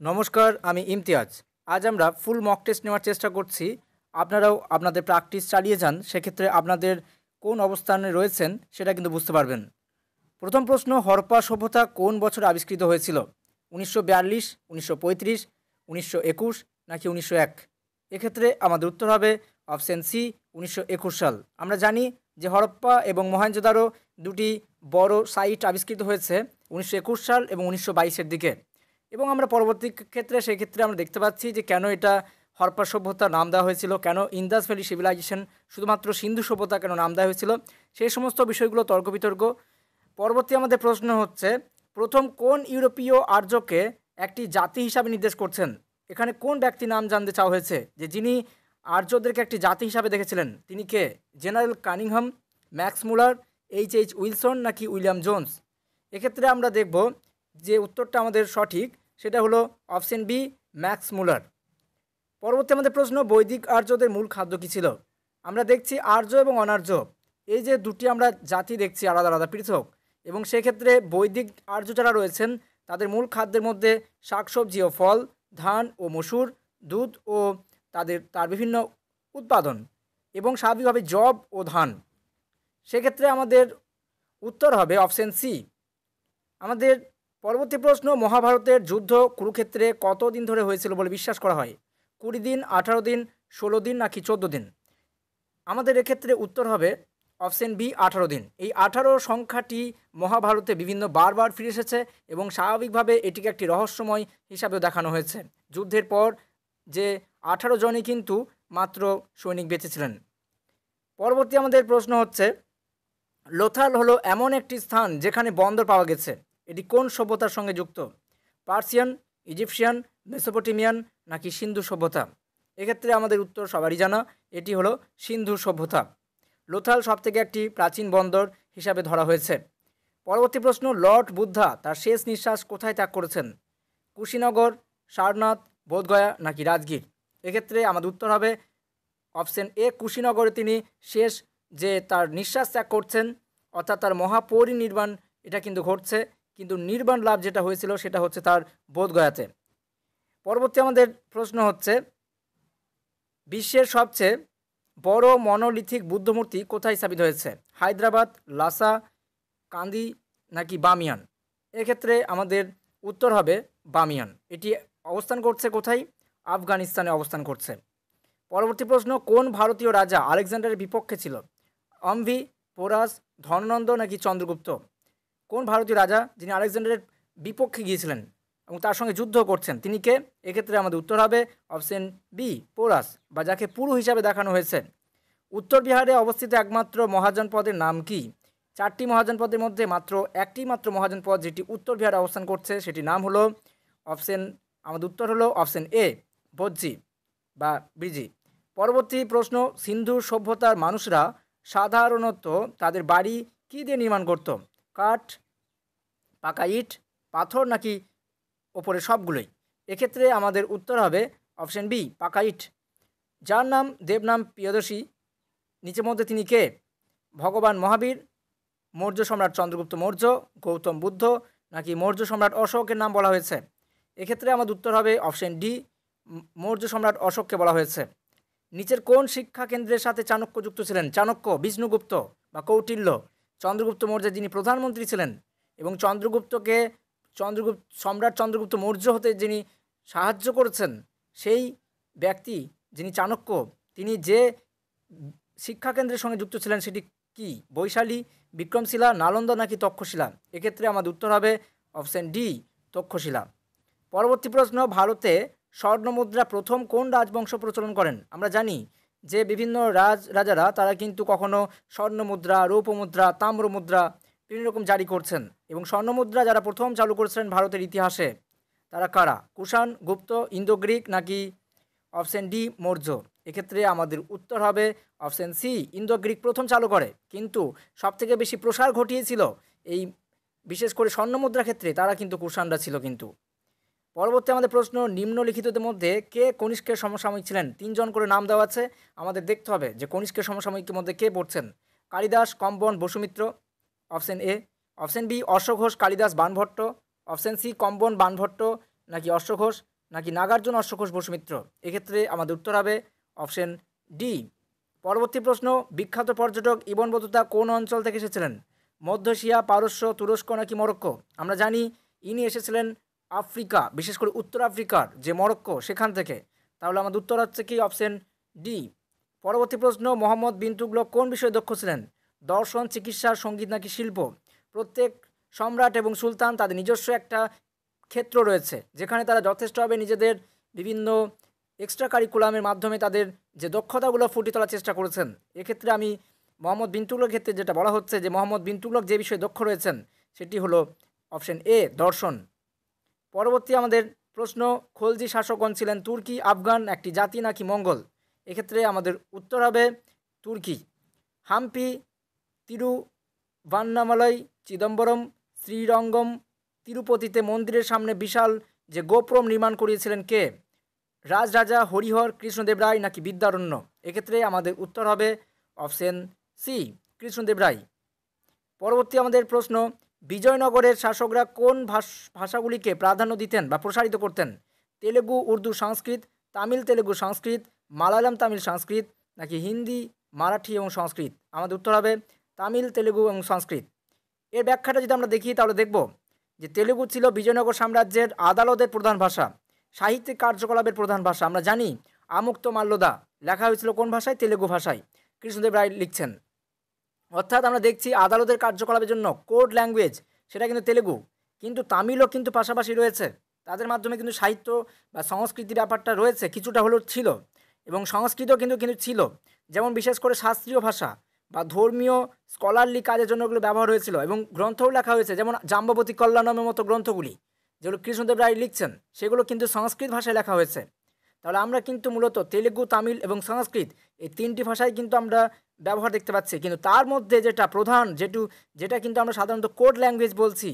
নমস্কার, আমি ইমতিয়াজ। আজ আমরা ফুল মক টেস্ট নেওয়ার চেষ্টা করছি। আপনারাও আপনাদের প্র্যাকটিস চালিয়ে যান, সেক্ষেত্রে আপনাদের কোন অবস্থানে রয়েছেন সেটা কিন্তু বুঝতে পারবেন। প্রথম প্রশ্ন, হরপ্পা সভ্যতা কোন বছর আবিষ্কৃত হয়েছিল? 1942, 1935, 1921 নাকি 1901? এক্ষেত্রে আমাদের উত্তর হবে অপশন সি, 1921 সাল। আমরা জানি যে হরপ্পা এবং মহেঞ্জোদারো দুটি বড় সাইট আবিষ্কৃত হয়েছে 1921 সাল এবং 1922-এর দিকে। এবং আমরা পরবর্তী ক্ষেত্রে সেক্ষেত্রে আমরা দেখতে পাচ্ছি যে কেন এটা হরপ্পা সভ্যতার নাম দেওয়া হয়েছিল, কেন ইন্দাস ভ্যালি সিভিলাইজেশন শুধুমাত্র সিন্ধু সভ্যতা কেন নাম দেওয়া হয়েছিল, সেই সমস্ত বিষয়গুলো তর্ক বিতর্ক। পরবর্তী আমাদের প্রশ্ন হচ্ছে, প্রথম কোন ইউরোপীয় আর্যকে একটি জাতি হিসাবে নির্দেশ করছেন? এখানে কোন ব্যক্তির নাম জানতে চাওয়া হয়েছে যে যিনি আর্যদেরকে একটি জাতি হিসাবে দেখেছিলেন, তিনি কে? General Cunningham, Max Muller, H Wilson নাকি উইলিয়াম জোন্স? এক্ষেত্রে আমরা দেখব যে উত্তরটা আমাদের সঠিক, সেটা হলো অপশন বি, ম্যাক্স মুলার। পরবর্তী আমাদের প্রশ্ন, বৈদিক আর্যদের মূল খাদ্য কী ছিল? আমরা দেখছি আর্য এবং অনার্য, এই যে দুটি আমরা জাতি দেখছি আলাদা আলাদা পৃথক, এবং সেক্ষেত্রে বৈদিক আর্য যারা রয়েছেন তাদের মূল খাদ্যের মধ্যে শাকসবজি ও ফল, ধান ও মসুর, দুধ ও তার বিভিন্ন উৎপাদন, এবং স্বাভাবিকভাবে যব ও ধান। সেক্ষেত্রে আমাদের উত্তর হবে অপশন সি। আমাদের পরবর্তী প্রশ্ন, মহাভারতের যুদ্ধ কুরুক্ষেত্রে কতদিন ধরে হয়েছিল বলে বিশ্বাস করা হয়? 20 দিন, 18 দিন, 16 দিন নাকি 14 দিন? আমাদের এক্ষেত্রে উত্তর হবে অপশন বি, 18 দিন। এই 18 সংখ্যাটি মহাভারতে বিভিন্ন বারবার ফিরে এসেছে এবং স্বাভাবিকভাবে এটিকে একটি রহস্যময় হিসাবেও দেখানো হয়েছে। যুদ্ধের পর যে 18 জনই কিন্তু মাত্র সৈনিক বেঁচেছিলেন। পরবর্তী আমাদের প্রশ্ন হচ্ছে, লোথাল হলো এমন একটি স্থান যেখানে বন্দর পাওয়া গেছে, এটি কোন সভ্যতার সঙ্গে যুক্ত? পার্সিয়ান, ইজিপশিয়ান, মেসোপটেমিয়ান নাকি সিন্ধু সভ্যতা? এক্ষেত্রে আমাদের উত্তর সবারই জানা, এটি হলো সিন্ধু সভ্যতা। লোথাল সবথেকে একটি প্রাচীন বন্দর হিসাবে ধরা হয়েছে। পরবর্তী প্রশ্ন, লর্ড বুদ্ধা তার শেষ নিঃশ্বাস কোথায় ত্যাগ করেছেন? কুশীনগর, সারনাথ, বোধগয়া নাকি রাজগীর? এক্ষেত্রে আমাদের উত্তর হবে অপশন এ, কুশীনগরে তিনি শেষ যে তার নিঃশ্বাস ত্যাগ করছেন, অর্থাৎ তার মহাপরিনির্বাণ এটা কিন্তু ঘটছে, কিন্তু নির্বাণ লাভ যেটা হয়েছিল সেটা হচ্ছে তার বোধগয়াতে। পরবর্তী আমাদের প্রশ্ন হচ্ছে, বিশ্বের সবচেয়ে বড় মনোলিথিক বুদ্ধমূর্তি কোথায় স্থাপিত হয়েছে? হায়দ্রাবাদ, লাসা, কান্দি নাকি বামিয়ান? এক্ষেত্রে আমাদের উত্তর হবে বামিয়ান। এটি অবস্থান করছে কোথায়? আফগানিস্তানে অবস্থান করছে। পরবর্তী প্রশ্ন, কোন ভারতীয় রাজা আলেকজান্ডারের বিপক্ষে ছিল? অম্ভি, পোরাস, ধননন্দ নাকি চন্দ্রগুপ্ত? কোন ভারতীয় রাজা যিনি আলেকজান্ডারের বিপক্ষে গিয়েছিলেন এবং তার সঙ্গে যুদ্ধ করছেন, তিনি কে? এক্ষেত্রে আমাদের উত্তর হবে অপশন বি, পোরাস, বা যাকে পুরু হিসাবে দেখানো হয়েছে। উত্তর বিহারে অবস্থিত একমাত্র মহাজনপদের নাম কি? 4টি মহাজনপদের মধ্যে মাত্র একটি মাত্র মহাজনপদ যেটি উত্তর বিহারে অবস্থান করছে, সেটির নাম হলো আমাদের উত্তর হলো অপশন এ, বজ্জি বা ব্রিজি। পরবর্তী প্রশ্ন, সিন্ধু সভ্যতার মানুষরা সাধারণত তাদের বাড়ি কী দিয়ে নির্মাণ করত? কাঠ, পাকা ইট, পাথর নাকি ওপরে সবগুলোই? এক্ষেত্রে আমাদের উত্তর হবে অপশন বি, পাকা ইট। যার নাম দেবনাম প্রিয়দর্শী, নিচের মধ্যে তিনি কে? ভগবান মহাবীর, মৌর্য সম্রাট চন্দ্রগুপ্ত মৌর্য, গৌতম বুদ্ধ নাকি মৌর্য সম্রাট অশোকের নাম বলা হয়েছে? এক্ষেত্রে আমাদের উত্তর হবে অপশন ডি, মৌর্য সম্রাট অশোককে বলা হয়েছে। নিচের কোন শিক্ষা কেন্দ্রের সাথে চাণক্য যুক্ত ছিলেন? চাণক্য, বিষ্ণুগুপ্ত বা কৌটিল্য? চন্দ্রগুপ্ত মৌর্যের যিনি প্রধানমন্ত্রী ছিলেন এবং সম্রাট চন্দ্রগুপ্ত মৌর্য হতে যিনি সাহায্য করেছেন, সেই ব্যক্তি যিনি চাণক্য, তিনি যে শিক্ষাকেন্দ্রের সঙ্গে যুক্ত ছিলেন সেটি কি? বৈশালী, বিক্রমশিলা, নালন্দা নাকি তক্ষশিলা? এক্ষেত্রে আমাদের উত্তর হবে অপশন ডি, তক্ষশিলা। পরবর্তী প্রশ্ন, ভারতে স্বর্ণমুদ্রা প্রথম কোন রাজবংশ প্রচলন করেন? আমরা জানি যে বিভিন্ন রাজারা তারা কিন্তু কখনো স্বর্ণমুদ্রা, রৌপ্যমুদ্রা, তাম্রমুদ্রা বিভিন্ন রকম জারি করছেন, এবং স্বর্ণমুদ্রা যারা প্রথম চালু করেছিলেন ভারতের ইতিহাসে তারা কারা? কুষাণ, গুপ্ত, ইন্দো গ্রিক নাকি অপশন ডি, মৌর্য? এক্ষেত্রে আমাদের উত্তর হবে অপশন সি, ইন্দো গ্রিক প্রথম চালু করে, কিন্তু সবথেকে বেশি প্রসার ঘটিয়েছিল এই বিশেষ করে স্বর্ণমুদ্রা ক্ষেত্রে তারা কিন্তু কুষাণরা ছিল কিন্তু। পরবর্তী আমাদের প্রশ্ন, নিম্নলিখিতদের মধ্যে কে কনিষ্কের সমসাময়িক ছিলেন? 3 জন করে নাম দেওয়া আছে, আমাদের দেখতে হবে যে কনিষ্কের সমসাময়িকের মধ্যে কে পড়ছেন। Kalidas, Kamban, Vasumitra? Option A. Option B, অশ্বঘোষ, কালিদাস, বাণভট্ট? অপশন সি, কম্বন, বাণভট্ট নাকি অশ্বঘোষ? নাকি নাগার্জুন অশ্বঘোষ বসুমিত্র? এক্ষেত্রে আমাদের উত্তর হবে অপশন ডি। পরবর্তী প্রশ্ন, বিখ্যাত পর্যটক ইবন বতুতা কোন অঞ্চল থেকে এসেছিলেন? মধ্য এশিয়া, পারস্য, তুরস্ক নাকি মরক্কো? আমরা জানি ইনি এসেছিলেন আফ্রিকা, বিশেষ করে উত্তর আফ্রিকার যে মরক্কো সেখান থেকে। তাহলে আমাদের উত্তর হচ্ছে কি অপশন ডি। পরবর্তী প্রশ্ন, মোহাম্মদ বিন তুগলক কোন বিষয়ে দক্ষ ছিলেন? দর্শন, চিকিৎসা, সঙ্গীত নাকি শিল্প? প্রত্যেক সম্রাট এবং সুলতান তাদের নিজস্ব একটা ক্ষেত্র রয়েছে যেখানে তারা যথেষ্টভাবে নিজেদের বিভিন্ন এক্সট্রা কারিকুলামের মাধ্যমে তাদের যে দক্ষতাগুলো ফুটিয়ে তোলার চেষ্টা করেছেন। এক্ষেত্রে আমি মোহাম্মদ বিন তুগলকের ক্ষেত্রে যেটা বলা হচ্ছে যে মোহাম্মদ বিন তুগলক যে বিষয়ে দক্ষ রয়েছেন সেটি হলো অপশন এ, দর্শন। পরবর্তী আমাদের প্রশ্ন, খলজি শাসকগণ ছিলেন তুর্কি, আফগান, একটি জাতি নাকি মঙ্গল? এক্ষেত্রে আমাদের উত্তর হবে তুর্কি। হাম্পি, তিরুভান্নামালাই, চিদম্বরম, শ্রীরঙ্গম, তিরুপতিতে মন্দিরের সামনে বিশাল যে গোপুরম নির্মাণ করিয়েছিলেন কে? রাজরাজা, হরিহর, কৃষ্ণদেব রায় নাকি বিদ্যারণ্য? এক্ষেত্রে আমাদের উত্তর হবে অপশন সি, কৃষ্ণদেব রায়। পরবর্তী আমাদের প্রশ্ন, বিজয়নগরের শাসকরা কোন ভাষাগুলিকে প্রাধান্য দিতেন বা প্রসারিত করতেন? তেলেগু, উর্দু, সংস্কৃত, তামিল, তেলেগু, সংস্কৃত, মালায়ালাম, তামিল, সংস্কৃত নাকি হিন্দি, মারাঠি এবং সংস্কৃত? আমাদের উত্তর হবে তামিল, তেলেগু এবং সংস্কৃত। এর ব্যাখ্যাটা যদি আমরা দেখি তাহলে দেখব যে তেলেগু ছিল বিজয়নগর সাম্রাজ্যের আদালতের প্রধান ভাষা, সাহিত্যিক কার্যকলাপের প্রধান ভাষা। আমরা জানি আমুক্ত মাল্যদা লেখা হয়েছিল কোন ভাষায়? তেলেগু ভাষায়, কৃষ্ণদেব রায় লিখছেন। অর্থাৎ আমরা দেখছি আদালতের কার্যকলাপের জন্য কোড ল্যাঙ্গুয়েজ সেটা কিন্তু তেলেগু, কিন্তু তামিলও কিন্তু পাশাপাশি রয়েছে। তাদের মাধ্যমে কিন্তু সাহিত্য বা সংস্কৃতি ব্যাপারটা রয়েছে, কিছুটা হলেও ছিল, এবং সংস্কৃতও কিন্তু কিন্তু ছিল। যেমন বিশেষ করে শাস্ত্রীয় ভাষা বা ধর্মীয় স্কলারলি কাজের জন্য ওগুলো ব্যবহার হয়েছিল, এবং গ্রন্থও লেখা হয়েছে, যেমন জাম্ববতী কল্যাণমের মতো গ্রন্থগুলি যেগুলো কৃষ্ণদেব রায় লিখছেন সেগুলো কিন্তু সংস্কৃত ভাষায় লেখা হয়েছে। তাহলে আমরা কিন্তু মূলত তেলেগু, তামিল এবং সংস্কৃত এই তিনটি ভাষায় কিন্তু আমরা ব্যবহার দেখতে পাচ্ছি, কিন্তু তার মধ্যে যেটা প্রধান যেটা কিন্তু আমরা সাধারণত কোড ল্যাঙ্গুয়েজ বলছি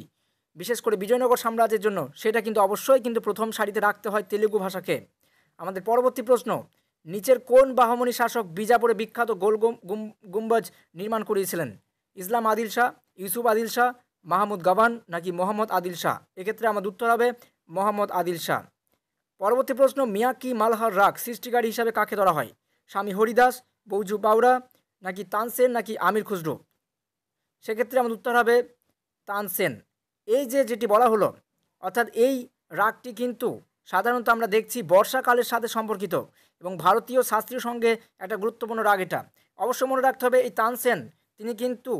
বিশেষ করে বিজয়নগর সাম্রাজ্যের জন্য, সেটা কিন্তু অবশ্যই কিন্তু প্রথম সারিতে রাখতে হয় তেলেগু ভাষাকে। আমাদের পরবর্তী প্রশ্ন, নিচের কোন বাহমনি শাসক বিজাপুরে বিখ্যাত গোল গুম্বাজ নির্মাণ করিয়েছিলেন? ইসলাম আদিল শাহ, ইউসুফ আদিল শাহ, মাহমুদ গাবান নাকি মোহাম্মদ আদিল শাহ? এক্ষেত্রে আমাদের উত্তর হবে মোহাম্মদ আদিল শাহ। পরবর্তী প্রশ্ন, মিয়াকি মালহার রাগ সৃষ্টিকারী হিসাবে কাকে ধরা হয়? স্বামী হরিদাস, বৌজু বাউরা নাকি তানসেন নাকি আমির খুসরো? সেক্ষেত্রে আমাদের উত্তর হবে তানসেন। এই যেটি বলা হলো, অর্থাৎ এই রাগটি কিন্তু সাধারণত আমরা দেখছি বর্ষাকালের সাথে সম্পর্কিত এবং ভারতীয় শাস্ত্রীয় সঙ্গে একটা গুরুত্বপূর্ণ রাগ এটা। অবশ্য মনে রাখতে হবে এই তানসেন তিনি কিন্তু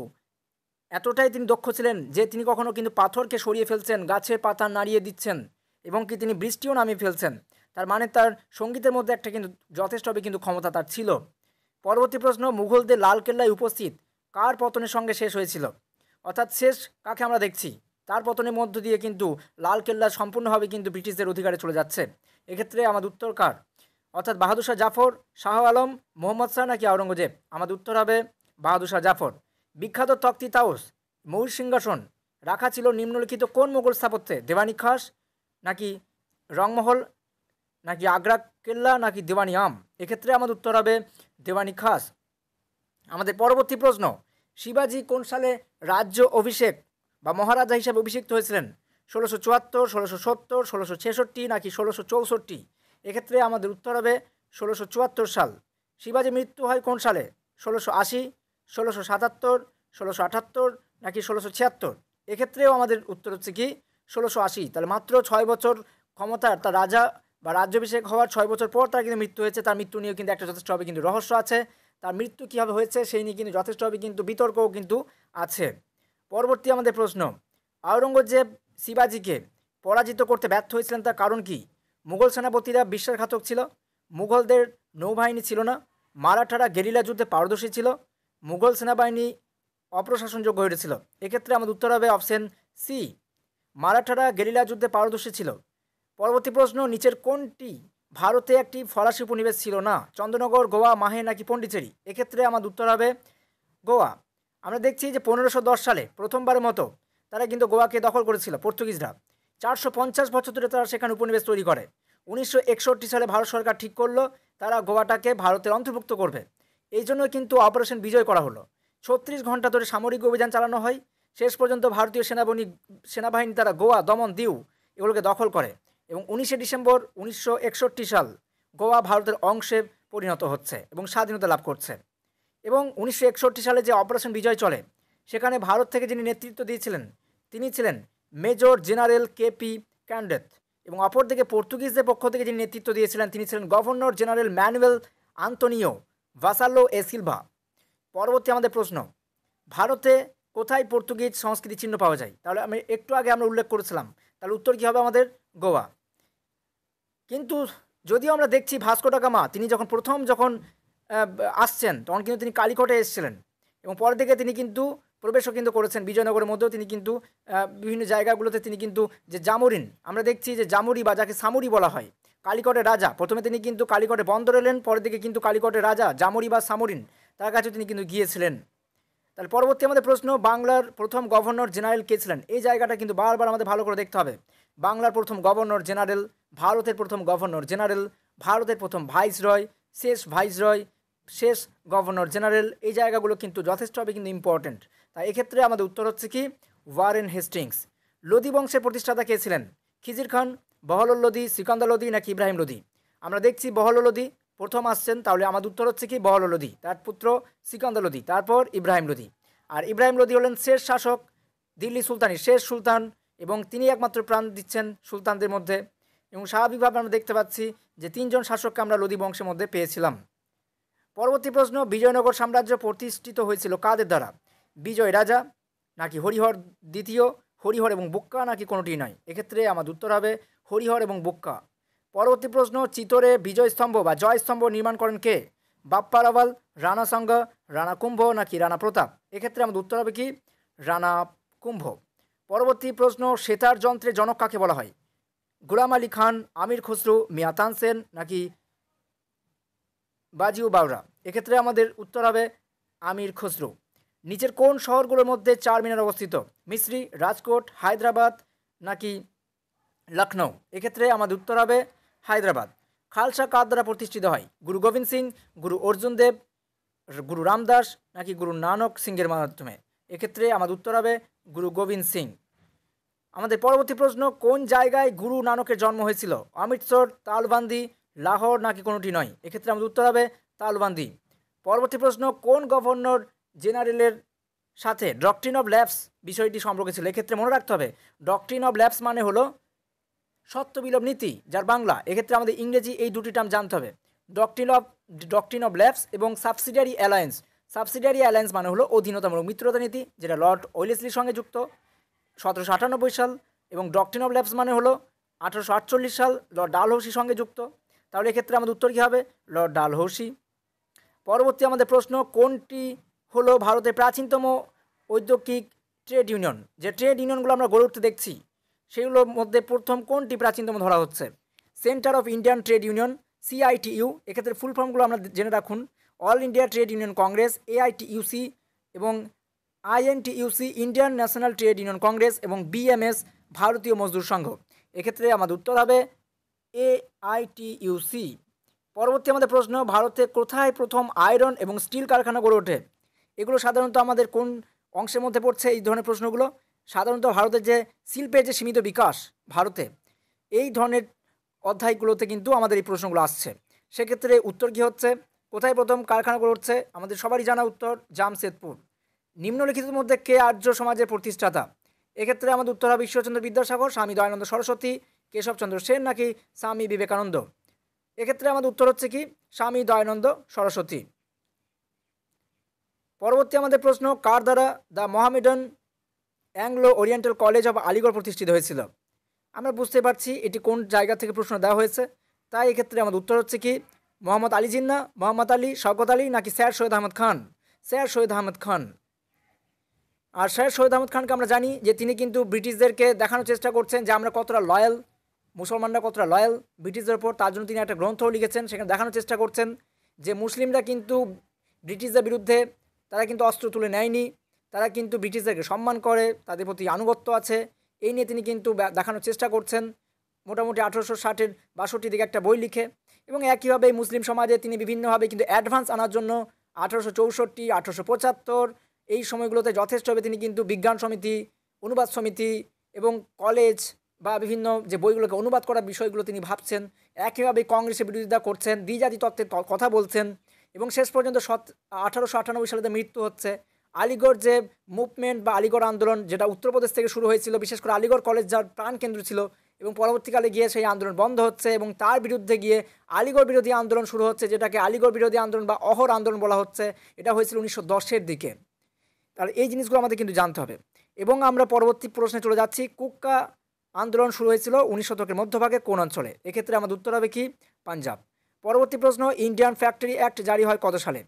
এতটাই তিনি দক্ষ ছিলেন যে তিনি কখনো কিন্তু পাথরকে সরিয়ে ফেলছেন, গাছের পাতা নাড়িয়ে দিচ্ছেন এবং কি তিনি বৃষ্টিও নামিয়ে ফেলছেন। তার মানে তার সঙ্গীতের মধ্যে একটা কিন্তু যথেষ্টভাবে কিন্তু ক্ষমতা তার ছিল। পরবর্তী প্রশ্ন, মুঘলদের লালকেল্লায় উপস্থিত কার পতনের সঙ্গে শেষ হয়েছিল? অর্থাৎ শেষ কাকে আমরা দেখছি? তার পতনের মধ্য দিয়ে কিন্তু লালকেল্লা সম্পূর্ণভাবে কিন্তু ব্রিটিশদের অধিকারে চলে যাচ্ছে। এক্ষেত্রে আমাদের উত্তর কার? অর্থাৎ বাহাদুর শাহ জাফর, শাহ আলম, মোহাম্মদ শাহ নাকি আওরঙ্গজেব? আমাদের উত্তর হবে বাহাদুর শাহ জাফর। বিখ্যাত তক্তি তাউস ময়ূর সিংহাসন রাখা ছিল নিম্নলিখিত কোন মোগল স্থাপত্যে? দেওয়ানি খাস নাকি রংমহল নাকি আগ্রা কেল্লা নাকি দেওয়ানি আম? এক্ষেত্রে আমাদের উত্তর হবে দেওয়ানি খাস। আমাদের পরবর্তী প্রশ্ন, শিবাজি কোন সালে রাজ্য অভিষেক বা মহারাজা হিসাবে অভিষিক্ত হয়েছিলেন? 1674, 1670, 1666 নাকি 1664? এক্ষেত্রে আমাদের উত্তর হবে 1674 সাল। শিবাজি মৃত্যু হয় কোন সালে? 1680, 1677, 1678 নাকি 1676? এক্ষেত্রেও আমাদের উত্তর হচ্ছে কি 1680। তাহলে মাত্র 6 বছর ক্ষমতার তার রাজা বা রাজ্যাভিষেক হওয়ার 6 বছর পর তার কিন্তু মৃত্যু হয়েছে। তার মৃত্যু নিয়েও কিন্তু একটা যথেষ্টভাবে কিন্তু রহস্য আছে। তার মৃত্যু কীভাবে হয়েছে সেই নিয়ে কিন্তু যথেষ্টভাবে কিন্তু বিতর্কও কিন্তু আছে। পরবর্তী আমাদের প্রশ্ন, আওরঙ্গজেব শিবাজিকে পরাজিত করতে ব্যর্থ হয়েছিলেন তার কারণ কি? মুঘল সেনাপতিরা বিশ্বাসঘাতক ছিল, মুঘলদের নৌবাহিনী ছিল না, মারাঠারা গেরিলা যুদ্ধে পারদর্শী ছিল, মুঘল সেনাবাহিনী অপ্রশাসনযোগ্য হয়ে উঠেছিল। এক্ষেত্রে আমাদের উত্তর হবে অপশন সি, মারাঠারা গেরিলা যুদ্ধে পারদর্শী ছিল। পরবর্তী প্রশ্ন, নিচের কোনটি ভারতে একটি ফরাসি উপনিবেশ ছিল না? চন্দ্রনগর, গোয়া, মাহে নাকি পন্ডিচেরি? এক্ষেত্রে আমাদের উত্তর হবে গোয়া। আমরা দেখছি যে 1510 সালে প্রথমবারের মতো তারা কিন্তু গোয়াকে দখল করেছিল পর্তুগিজরা। 450 বছর ধরে তারা সেখানে উপনিবেশ তৈরি করে। 1961 সালে ভারত সরকার ঠিক করলো তারা গোয়াটাকে ভারতের অন্তর্ভুক্ত করবে। এই জন্য কিন্তু অপারেশন বিজয় করা হলো। 36 ঘন্টা ধরে সামরিক অভিযান চালানো হয়। শেষ পর্যন্ত ভারতীয় সেনাবাহিনী তারা গোয়া, দমন, দিউ এগুলোকে দখল করে এবং 19শে ডিসেম্বর 1961 সাল গোয়া ভারতের অংশে পরিণত হচ্ছে এবং স্বাধীনতা লাভ করছে। এবং 1961 সালে যে অপারেশন বিজয় চলে সেখানে ভারত থেকে যিনি নেতৃত্ব দিয়েছিলেন তিনি ছিলেন মেজর জেনারেল কেপি ক্যান্ডেথ, এবং অপরদিকে পর্তুগিজদের পক্ষ থেকে যিনি নেতৃত্ব দিয়েছিলেন তিনি ছিলেন গভর্নর জেনারেল ম্যানুয়েল আন্তোনিও ভাসালো এ সিলভা। পরবর্তী আমাদের প্রশ্ন, ভারতে কোথায় পর্তুগিজ সংস্কৃতি চিহ্ন পাওয়া যায়? তাহলে আমি একটু আগে আমরা উল্লেখ করেছিলাম, তাহলে উত্তর কী হবে আমাদের? গোয়া। কিন্তু যদিও আমরা দেখছি ভাস্কো ডা গামা তিনি প্রথম আসছেন তখন কিন্তু তিনি কালিকটে এসেছিলেন, এবং পরের দিকে তিনি কিন্তু প্রবেশও কিন্তু করেছেন বিজয়নগরের মধ্যেও। তিনি কিন্তু বিভিন্ন জায়গাগুলোতে তিনি কিন্তু যে জামোরিন আমরা দেখছি যে জামুরি বা যাকে সামুরি বলা হয়, কালিকটের রাজা, প্রথমে তিনি কিন্তু কালিকটে বন্দর এলেন, পরের দিকে কিন্তু কালিকটের রাজা জামুরি বা সামুরিন তার কাছে তিনি কিন্তু গিয়েছিলেন। তাহলে পরবর্তী আমাদের প্রশ্ন, বাংলার প্রথম গভর্নর জেনারেল কে ছিলেন? এই জায়গাটা কিন্তু বারবার আমাদের ভালো করে দেখতে হবে। বাংলার প্রথম গভর্নর জেনারেল, ভারতের প্রথম গভর্নর জেনারেল, ভারতের প্রথম ভাইসরয়, শেষ ভাইসরয়, শেষ গভর্নর জেনারেল, এই জায়গাগুলো কিন্তু যথেষ্টভাবে কিন্তু ইম্পর্টেন্ট। তাই এক্ষেত্রে আমাদের উত্তর হচ্ছে কি? Warren Hastings. লোদি বংশের প্রতিষ্ঠাতা কে ছিলেন? খিজির খান, বহলুল লোদি, সিকান্দার লোদি নাকি ইব্রাহিম লোদি? আমরা দেখছি বহলুল লোদি প্রথম আসছেন, তাহলে আমাদের উত্তর হচ্ছে কি? বহলুল লোদি, তার পুত্র সিকান্দার লোদি, তারপর ইব্রাহিম লোদি। আর ইব্রাহিম লোদি হলেন শেষ শাসক, দিল্লি সুলতানের শেষ সুলতান, এবং তিনি একমাত্র প্রাণ দিচ্ছেন সুলতানদের মধ্যে। এবং স্বাভাবিকভাবে আমরা দেখতে পাচ্ছি যে 3 জন শাসককে আমরা লোদি বংশের মধ্যে পেয়েছিলাম। পরবর্তী প্রশ্ন, বিজয়নগর সাম্রাজ্য প্রতিষ্ঠিত হয়েছিল কাদের দ্বারা? বিজয় রাজা নাকি হরিহর দ্বিতীয়, হরিহর এবং বুক্কা নাকি কোনোটি নয়? এক্ষেত্রে আমাদের উত্তর হবে হরিহর এবং বুক্কা। পরবর্তী প্রশ্ন, চিতোরে বিজয় স্তম্ভ বা জয় স্তম্ভ নির্মাণ করেন কে? বাপ্পা রাওয়াল, রানা সাঙ্গ, রানা কুম্ভ নাকি রানা প্রতাপ? এক্ষেত্রে আমাদের উত্তর হবে কি? রানা কুম্ভ। পরবর্তী প্রশ্ন, সেতার যন্ত্রের জনক কাকে বলা হয়? গুলাম আলী খান, আমির খসরু, মিয়া তানসেন নাকি বাজিউ বাওরা? এক্ষেত্রে আমাদের উত্তর হবে আমির খসরু। নিচের কোন শহরগুলোর মধ্যে চারমিনার অবস্থিত? মিসরি, রাজকোট, হায়দ্রাবাদ নাকি লখনৌ? এক্ষেত্রে আমাদের উত্তর হবে হায়দ্রাবাদ। খালসা কার দ্বারা প্রতিষ্ঠিত হয়? গুরু গোবিন্দ সিং, গুরু অর্জুন দেব, গুরু রামদাস নাকি গুরু নানক সিংয়ের মাধ্যমে? এক্ষেত্রে আমাদের উত্তর হবে গুরু গোবিন্দ সিং। আমাদের পরবর্তী প্রশ্ন, কোন জায়গায় গুরু নানকের জন্ম হয়েছিল? অমৃতসর, তালবান্দি, লাহোর নাকি কোনোটি নয়? এক্ষেত্রে আমাদের উত্তর হবে তালবান্দি। পরবর্তী প্রশ্ন, কোন গভর্নর জেনারেলের সাথে ডক্ট্রিন অফ ল্যাপস বিষয়টি সম্পর্কে ছিল? এক্ষেত্রে মনে রাখতে হবে ডক্ট্রিন অফ ল্যাপস মানে হলো সত্যবিলোপ নীতি, যার বাংলা। এক্ষেত্রে আমাদের ইংরেজি এই দুটি টার্ম জানতে হবে, ডক্ট্রিন অফ ল্যাপস এবং সাবসিডিয়ারি অ্যালায়েন্স। সাবসিডিয়ারি অ্যালায়েন্স মানে হলো অধীনতামূলক মিত্রতা নীতি, যেটা লর্ড ওয়েলেসলির সঙ্গে যুক্ত 1798 সাল, এবং ডক্ট্রিন অফ ল্যাপস মানে হলো 1848 সাল লর্ড ডালহৌসির সঙ্গে যুক্ত। তাহলে এক্ষেত্রে আমাদের উত্তর কী হবে? লর্ড ডালহৌসি। পরবর্তী আমাদের প্রশ্ন, কোনটি হলো ভারতের প্রাচীনতম ঔদ্যোগিক ট্রেড ইউনিয়ন? যে ট্রেড ইউনিয়নগুলো আমরা গড়ে উঠতে দেখছি সেগুলোর মধ্যে প্রথম কোনটি প্রাচীনতম ধরা হচ্ছে? Centre of Indian trade union, CITU, এক্ষেত্রে ফুল ফর্মগুলো আমরা জেনে রাখুন। All India trade union Congress, AITUC, এবং INTUC, Indian national trade union Congress, এবং BMS, ভারতীয় মজদুর সংঘ। এক্ষেত্রে আমাদের উত্তর হবে AITUC। পরবর্তী আমাদের প্রশ্ন, ভারতে কোথায় প্রথম আয়রন এবং স্টিল কারখানা গড়ে ওঠে? এগুলো সাধারণত আমাদের কোন অংশের মধ্যে পড়ছে এই ধরনের প্রশ্নগুলো? সাধারণত ভারতের যে শিল্পের যে সীমিত বিকাশ ভারতে, এই ধরনের অধ্যায়গুলোতে কিন্তু আমাদের এই প্রশ্নগুলো আসছে। সেক্ষেত্রে উত্তর কী হচ্ছে? কোথায় প্রথম কারখানা গড়ে উঠছে? আমাদের সবারই জানা উত্তর জামশেদপুর। নিম্নলিখিতের মধ্যে কে আর্য সমাজের প্রতিষ্ঠাতা? এক্ষেত্রে আমাদের উত্তর হবে ঈশ্বরচন্দ্র বিদ্যাসাগর, স্বামী দয়ানন্দ সরস্বতী, কেশবচন্দ্র সেন নাকি স্বামী বিবেকানন্দ? এক্ষেত্রে আমাদের উত্তর হচ্ছে কি? স্বামী দয়ানন্দ সরস্বতী। পরবর্তী আমাদের প্রশ্ন, কার দ্বারা the Mohammedan Anglo oriental college of Aligarh প্রতিষ্ঠিত হয়েছিল? আমরা বুঝতে পারছি এটি কোন জায়গা থেকে প্রশ্ন দেওয়া হয়েছে, তাই এক্ষেত্রে আমাদের উত্তর হচ্ছে কি? মোহাম্মদ আলী জিন্না, মোহাম্মদ আলী, শওকত আলী নাকি স্যার সৈয়দ আহমদ খান? স্যার সৈয়দ আহমদ খান। আর স্যার সৈয়দ আহমদ খানকে আমরা জানি যে তিনি কিন্তু ব্রিটিশদেরকে দেখানোর চেষ্টা করছেন যে আমরা কতটা লয়াল, মুসলমানরা কতটা লয়াল ব্রিটিশদের ওপর। তার জন্য তিনি একটা গ্রন্থও লিখেছেন, সেখানে দেখানোর চেষ্টা করছেন যে মুসলিমরা কিন্তু ব্রিটিশদের বিরুদ্ধে তারা কিন্তু অস্ত্র তুলে নেয়নি, তারা কিন্তু ব্রিটিশদেরকে সম্মান করে, তাদের প্রতি আনুগত্য আছে। এই নিয়ে তিনি কিন্তু দেখানোর চেষ্টা করছেন মোটামুটি 1860-62 দিকে একটা বই লিখে। এবং একইভাবে এই মুসলিম সমাজে তিনি বিভিন্নভাবে কিন্তু অ্যাডভান্স আনার জন্য 1864, 1875 এই সময়গুলোতে যথেষ্টভাবে তিনি কিন্তু বিজ্ঞান সমিতি, অনুবাদ সমিতি এবং কলেজ বা বিভিন্ন যে বইগুলোকে অনুবাদ করার বিষয়গুলো তিনি ভাবছেন, একইভাবে কংগ্রেসের বিরোধিতা করছেন, দ্বিজাতি তত্ত্বের কথা বলছেন এবং শেষ পর্যন্ত 1898 সালে তার মৃত্যু হচ্ছে। আলিগড় যে মুভমেন্ট বা আলিগড় আন্দোলন, যেটা উত্তরপ্রদেশ থেকে শুরু হয়েছিল, বিশেষ করে আলিগড় কলেজ যার প্রাণকেন্দ্র ছিল, এবং পরবর্তীকালে গিয়ে সেই আন্দোলন বন্ধ হচ্ছে এবং তার বিরুদ্ধে গিয়ে আলিগড় বিরোধী আন্দোলন শুরু হচ্ছে, যেটাকে আলিগড় বিরোধী আন্দোলন বা অহর আন্দোলন বলা হচ্ছে। এটা হয়েছিল 1910-এর দিকে। তাহলে এই জিনিসগুলো আমাদের কিন্তু জানতে হবে। এবং আমরা পরবর্তী প্রশ্নে চলে যাচ্ছি, কুক্কা আন্দোলন শুরু হয়েছিল 19 শতকের মধ্যভাগে কোন অঞ্চলে? এক্ষেত্রে আমাদের উত্তর হবে কি? পাঞ্জাব। পরবর্তী প্রশ্ন, ইন্ডিয়ান ফ্যাক্টরি অ্যাক্ট জারি হয় কত সালে?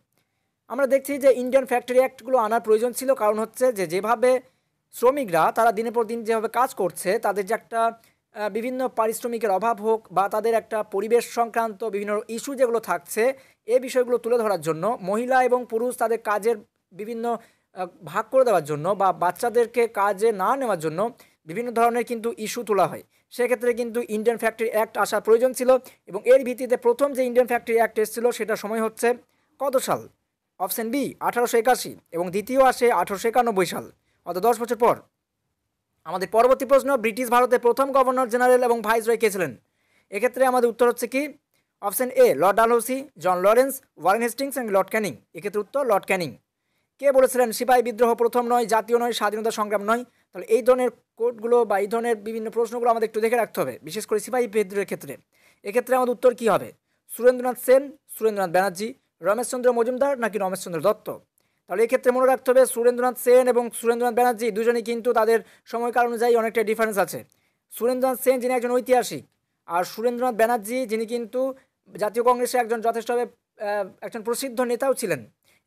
আমরা দেখছি যে ইন্ডিয়ান ফ্যাক্টরি অ্যাক্টগুলো আনার প্রয়োজন ছিল, কারণ হচ্ছে যে যেভাবে শ্রমিকরা তারা দিনের পর দিন যেভাবে কাজ করছে, তাদের যে একটা বিভিন্ন পারিশ্রমিকের অভাব হোক বা তাদের একটা পরিবেশ সংক্রান্ত বিভিন্ন ইস্যু যেগুলো থাকছে, এই বিষয়গুলো তুলে ধরার জন্য মহিলা এবং পুরুষ তাদের কাজের বিভিন্ন ভাগ করে দেওয়ার জন্য বা বাচ্চাদেরকে কাজে না নেওয়ার জন্য বিভিন্ন ধরনের কিন্তু ইস্যু তোলা হয়। সেক্ষেত্রে কিন্তু ইন্ডিয়ান ফ্যাক্টরি অ্যাক্ট আসার প্রয়োজন ছিল এবং এর ভিত্তিতে প্রথম যে ইন্ডিয়ান ফ্যাক্টরি অ্যাক্ট এসেছিল সেটার সময় হচ্ছে কত সাল? অপশন বি 1881 এবং দ্বিতীয় আসে 1891 সাল, অর্থাৎ 10 বছর পর। আমাদের পরবর্তী প্রশ্ন, ব্রিটিশ ভারতের প্রথম গভর্নর জেনারেল এবং ভাইসরয় কে ছিলেন? এক্ষেত্রে আমাদের উত্তর হচ্ছে কি? Option A Lord Dalhousie, John Lawrence, Warren Hastings এবং লর্ড ক্যানিং। এক্ষেত্রে উত্তর লর্ড ক্যানিং। কে বলেছিলেন সিপাহী বিদ্রোহ প্রথম নয়, জাতীয় নয়, স্বাধীনতা সংগ্রাম নয়? তাহলে এই ধরনের কোডগুলো বা এই ধরনের বিভিন্ন প্রশ্নগুলো আমাদের একটু দেখে রাখতে হবে, বিশেষ করে সিপাহী বিদ্রোহের ক্ষেত্রে। এক্ষেত্রে আমাদের উত্তর কী হবে? সুরেন্দ্রনাথ সেন, সুরেন্দ্রনাথ ব্যানার্জি, রমেশচন্দ্র মজুমদার নাকি রমেশচন্দ্র দত্ত? তাহলে এক্ষেত্রে মনে রাখতে হবে সুরেন্দ্রনাথ সেন এবং সুরেন্দ্রনাথ ব্যানার্জি দুজনেই কিন্তু তাদের সময়কাল অনুযায়ী অনেকটা ডিফারেন্স আছে। সুরেন্দ্রনাথ সেন যিনি একজন ঐতিহাসিক, আর সুরেন্দ্রনাথ ব্যানার্জি যিনি কিন্তু জাতীয় কংগ্রেসের একজন যথেষ্টভাবে একজন প্রসিদ্ধ নেতাও ছিলেন।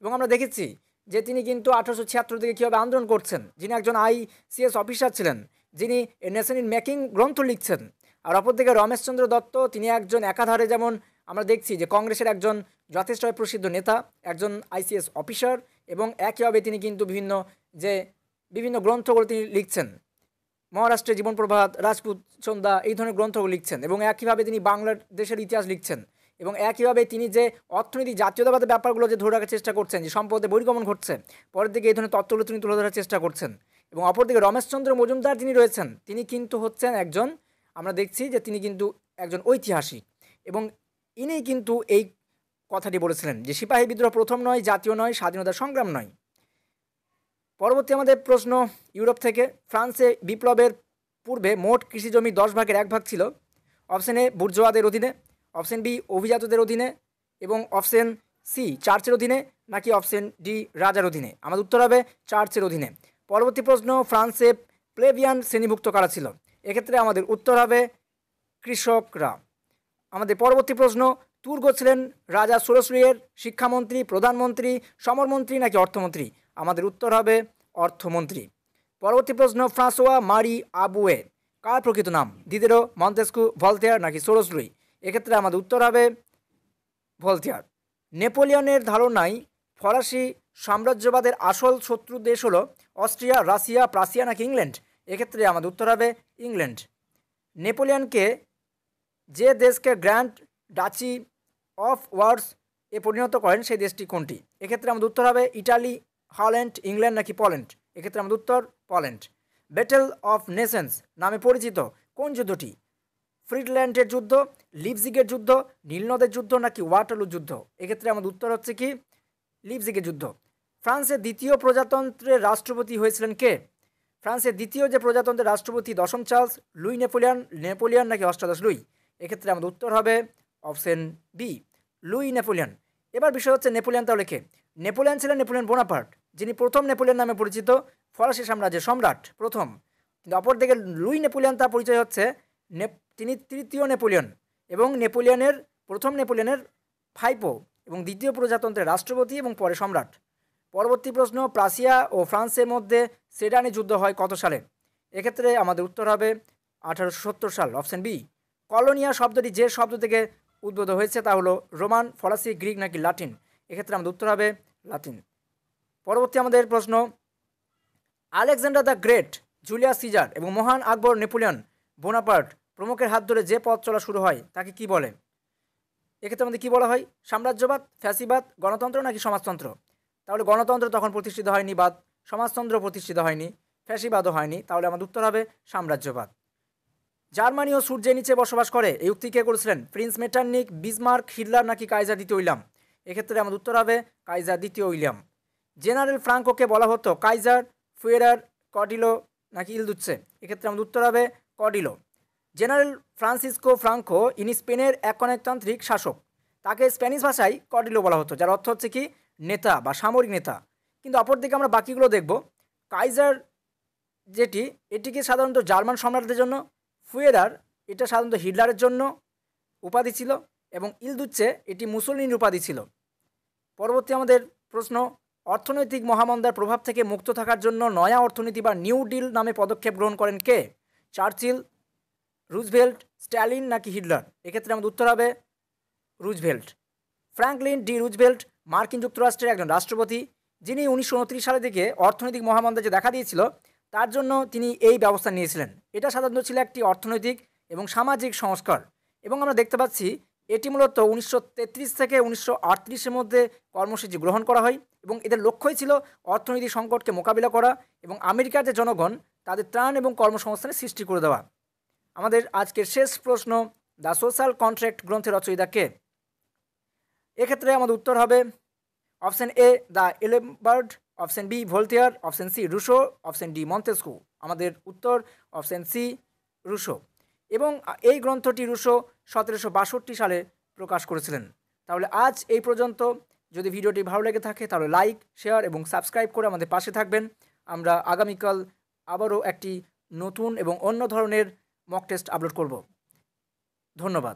এবং আমরা দেখেছি যে তিনি কিন্তু 1876 থেকে কীভাবে আন্দোলন করছেন, যিনি একজন ICS অফিসার ছিলেন, যিনি নেশন ইন মেকিং গ্রন্থ লিখছেন। আর অপরদিকে রমেশচন্দ্র দত্ত, তিনি একজন একাধারে যেমন আমরা দেখছি যে কংগ্রেসের একজন যথেষ্টভাবে প্রসিদ্ধ নেতা, একজন ICS অফিসার, এবং একইভাবে তিনি কিন্তু বিভিন্ন গ্রন্থগুলো তিনি লিখছেন, মহারাষ্ট্রের জীবন প্রভাত, রাজপুত সন্ধ্যা, এই ধরনের গ্রন্থগুলো লিখছেন, এবং একইভাবে তিনি বাংলাদেশের ইতিহাস লিখছেন, এবং একইভাবে তিনি যে অর্থনীতি জাতীয়তাবাদের ব্যাপারগুলো যে ধরে রাখার চেষ্টা করছেন, যে সম্পদে বহির্গমন ঘটছে, পরের দিকে এই ধরনের তত্ত্বগুলো তিনি তুলে ধরার চেষ্টা করছেন। এবং অপরদিকে রমেশচন্দ্র মজুমদার যিনি রয়েছেন, তিনি কিন্তু হচ্ছেন একজন, আমরা দেখছি যে তিনি কিন্তু একজন ঐতিহাসিক, এবং ইনি কিন্তু এই কথাটি বলেছিলেন যে সিপাহী বিদ্রোহ প্রথম নয়, জাতীয় নয়, স্বাধীনতা সংগ্রাম নয়। পরবর্তী আমাদের প্রশ্ন, ইউরোপ থেকে। ফ্রান্সে বিপ্লবের পূর্বে মোট কৃষিজমি 10 ভাগের 1 ভাগ ছিল। অপশন এ বুর্জোয়াদের অধীনে, অপশন বি অভিজাতদের অধীনে, এবং অপশন সি চার্চের অধীনে, নাকি অপশন ডি রাজার অধীনে? আমাদের উত্তর হবে চার্চের অধীনে। পরবর্তী প্রশ্ন, ফ্রান্সে প্লেবিয়ান শ্রেণীভুক্ত কারা ছিল? এক্ষেত্রে আমাদের উত্তর হবে কৃষকরা। আমাদের পরবর্তী প্রশ্ন, তুর্গ ছিলেন রাজা সুরশ্রীয়ের শিক্ষামন্ত্রী, প্রধানমন্ত্রী, সমরমন্ত্রী নাকি অর্থমন্ত্রী? আমাদের উত্তর হবে অর্থমন্ত্রী। পরবর্তী প্রশ্ন, ফ্রাঁসোয়া মারি আবুয়ে কার প্রকৃত নাম? দিদেরো, মন্তেস্কু, ভলতেয়ার নাকি সোরসলুই? এক্ষেত্রে আমাদের উত্তর হবে ভলতেয়ার। নেপোলিয়নের ধারণায় ফরাসি সাম্রাজ্যবাদের আসল শত্রু দেশ হলো অস্ট্রিয়া, রাশিয়া, প্রাসিয়া নাকি ইংল্যান্ড? এক্ষেত্রে আমাদের উত্তর হবে ইংল্যান্ড। নেপোলিয়নকে যে দেশকে গ্র্যান্ড ডাচি অফ ওয়ার্স এ পরিণত করেন সেই দেশটি কোনটি? এক্ষেত্রে আমাদের উত্তর হবে ইটালি, হল্যান্ড, ইংল্যান্ড নাকি পোল্যান্ড? এক্ষেত্রে আমাদের উত্তর পোল্যান্ড। ব্যাটেল অফ নেশনস নামে পরিচিত কোন যুদ্ধটি? ফ্রিডল্যান্ডের যুদ্ধ, লিপজিগের যুদ্ধ, নীলনদের যুদ্ধ নাকি ওয়াটারলু যুদ্ধ? এক্ষেত্রে আমাদের উত্তর হচ্ছে কি লিপজিগের যুদ্ধ। ফ্রান্সের দ্বিতীয় প্রজাতন্ত্রের রাষ্ট্রপতি হয়েছিলেন কে? ফ্রান্সের দ্বিতীয় যে প্রজাতন্ত্রের রাষ্ট্রপতি দশম চার্লস, লুই নেপোলিয়ন নাকি অষ্টাদশ লুই? এক্ষেত্রে আমাদের উত্তর হবে অপশন বি লুই নেপোলিয়ন। এবার বিষয় হচ্ছে নেপোলিয়ন তাহলে কে? নেপোলিয়ন ছিলেন নেপোলিয়ন বোনাপার্ট, যিনি প্রথম নেপোলিয়ন নামে পরিচিত, ফরাসি সাম্রাজ্যের সম্রাট প্রথম। কিন্তু অপরদিকে লুই নেপোলিয়ন তার পরিচয় হচ্ছে তিনি তৃতীয় নেপোলিয়ন এবং প্রথম নেপোলিয়নের ভাইপো এবং দ্বিতীয় প্রজাতন্ত্রের রাষ্ট্রপতি এবং পরে সম্রাট। পরবর্তী প্রশ্ন, প্রাসিয়া ও ফ্রান্সের মধ্যে সেডানে যুদ্ধ হয় কত সালে? এক্ষেত্রে আমাদের উত্তর হবে 1870 সাল, অপশন বি। কলোনিয়া শব্দটি যে শব্দ থেকে উদ্ভূত হয়েছে তা হলো রোমান, ফরাসি, গ্রিক নাকি লাতিন? এক্ষেত্রে আমাদের উত্তর হবে লাতিন। পরবর্তী আমাদের প্রশ্ন, Alexander the Great, Julius Caesar এবং মহান আকবর, নেপোলিয়ন বোনাপার্ট প্রমুখের হাত ধরে যে পথ চলা শুরু হয় তাকে কি বলে? এক্ষেত্রে আমাদের কী বলা হয়? সাম্রাজ্যবাদ, ফ্যাসিবাদ, গণতন্ত্র নাকি সমাজতন্ত্র? তাহলে গণতন্ত্র তখন প্রতিষ্ঠিত হয়নি, বা সমাজতন্ত্র প্রতিষ্ঠিত হয়নি, ফ্যাসিবাদও হয়নি, তাহলে আমাদের উত্তর হবে সাম্রাজ্যবাদ। জার্মানি ও সূর্যের নিচে বসবাস করে, এই উক্তি কে করেছিলেন? প্রিন্স মেটারনিক, বিসমার্ক, হিটলার নাকি কাইজার দ্বিতীয় উইলিয়াম? এক্ষেত্রে আমাদের উত্তর হবে কাইজার দ্বিতীয় উইলিয়াম। জেনারেল ফ্রাঙ্কোকে বলা হতো কাইজার, ফুয়েরার, কডিলো নাকি ইলদুৎসে? এক্ষেত্রে আমাদের উত্তর হবে কডিলো। জেনারেল ফ্রান্সিসকো ফ্রাঙ্কো ইনি স্পেনের এক গণতান্ত্রিক শাসক। তাকে স্প্যানিশ ভাষায় কডিলো বলা হতো, যার অর্থ হচ্ছে কি নেতা বা সামরিক নেতা। কিন্তু অপরদিকে আমরা বাকিগুলো দেখব। কাইজার যেটি, এটিকে সাধারণত জার্মান সম্রাটদের জন্য, ফুয়েরার এটা সাধারণত হিটলারের জন্য উপাধি ছিল, এবং ইলদুৎসে এটি মুসোলিনির উপাধি ছিল। পরবর্তী আমাদের প্রশ্ন, অর্থনৈতিক মহামন্দার প্রভাব থেকে মুক্ত থাকার জন্য নয়া অর্থনীতি বা নিউ ডিল নামে পদক্ষেপ গ্রহণ করেন কে? চার্চিল, রুজভেল্ট, স্ট্যালিন নাকি হিটলার? এক্ষেত্রে আমাদের উত্তর হবে রুজভেল্ট। ফ্র্যাঙ্কলিন ডি রুজভেল্ট মার্কিন যুক্তরাষ্ট্রের একজন রাষ্ট্রপতি, যিনি 1929 সালের দিকে অর্থনৈতিক মহামন্দা যে দেখা দিয়েছিল তার জন্য তিনি এই ব্যবস্থা নিয়েছিলেন। এটা সাধারণত ছিল একটি অর্থনৈতিক এবং সামাজিক সংস্কার, এবং আমরা দেখতে পাচ্ছি এটি মূলত 1933 থেকে 1938-এর মধ্যে কর্মসূচি গ্রহণ করা হয়, এবং এদের লক্ষ্যই ছিল অর্থনৈতিক সংকটকে মোকাবিলা করা এবং আমেরিকার যে জনগণ তাদের ত্রাণ এবং কর্মসংস্থানের সৃষ্টি করে দেওয়া। আমাদের আজকের শেষ প্রশ্ন, দ্য সোশ্যাল কন্ট্রাক্ট গ্রন্থের রচয়িতা কে? এক্ষেত্রে আমাদের উত্তর হবে option A d'Alembert, option B Voltaire, option C Rousseau, option D Montesquieu. আমাদের উত্তর অপশন সি রুশো। এবং এই গ্রন্থটি রুশো 1762 সালে প্রকাশ করেছিলেন। তাহলে আজ এই পর্যন্ত। যদি ভিডিওটি ভালো লেগে থাকে তাহলে লাইক, শেয়ার এবং সাবস্ক্রাইব করে আমাদের পাশে থাকবেন। আমরা আগামীকাল আবারও একটি নতুন এবং অন্য ধরনের মক টেস্ট আপলোড করব। ধন্যবাদ।